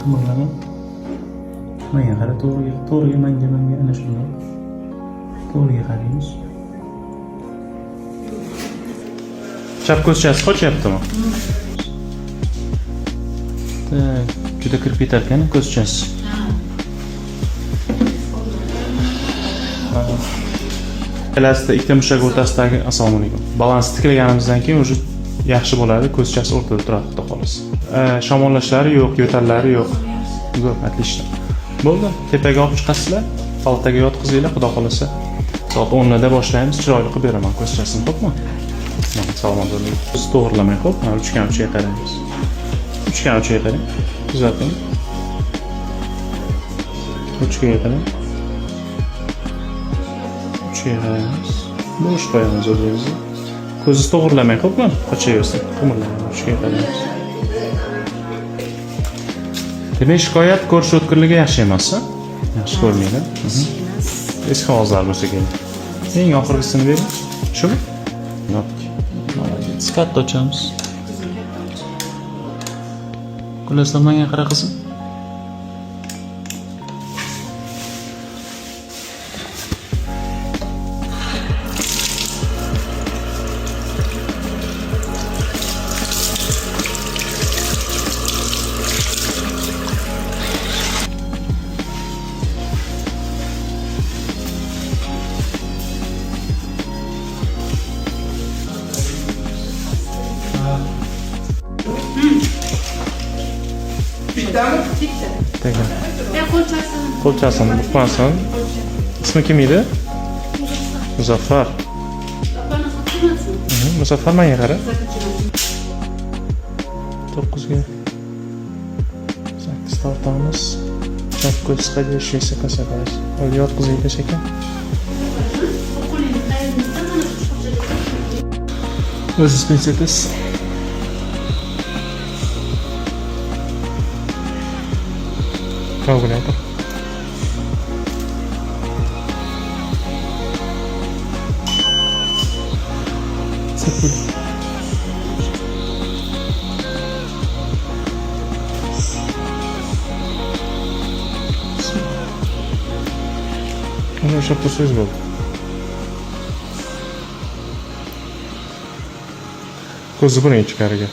Qimirlama. Menga qara, to'g'riga menga ana shunday. To'g'riga qaraymiz. Chap ko'zchasi qochyaptimi? Juda kirib ketar ekan ko'zchasi. Kelasida ikkita mushak o'rtasidagi assalomu alaykum. Balansni tiklaganimizdan keyin уже yaxshi bo'ladi, ko'zchasi o'rtada turadi, xudo xolos. Shamollashlari yo'q, yo'tallari yo'q. Отлично. Bo'ldi. Tepaga olib chiqasizlar, palataga yotqizinglar, xudo xolasa. Soat 10 da boshlaymiz, chiroyli qilib beraman ko'zchasini, xo'pmi? Salomat bo'ling. Biz to'g'rilamay qo'yib, uchgan uchiga qaraymiz. Uchgan uchiga qarang. Kuzating. Uchiga qarang. Uchiga qaraymiz. Bo'sh qo'yamiz o'zingizni. Ko'zingizni to'g'rilamay qo'yibmi? Qochaversin. Qimirlamay uchiga qaraymiz. Demak, shikoyat ko'rish o'tkirligi yaxshi emas-a? Yaxshi ko'rmaydi. Eski qog'ozlar bo'lsa kerak. Eng oxirgisini bering. Shumi? Yo'q. Молодец. Katta ochamiz. Qo'llasam menga qara qizim. Bittami? Bitta. Tekrar. Qo'lchasini Qo'lchasini buqmasin. Ismi kim edi? Muzaffar. Muzaffar menga qara. 9 ga 8 tortamiz. Chap ko'zga 6 qasabas. O'zi yotqizaylik ekan. O'zingiz pinsetsiz. Calculator. Sıfır. Onu aşağı posuz oldu. Kozu buraya çıkaracak.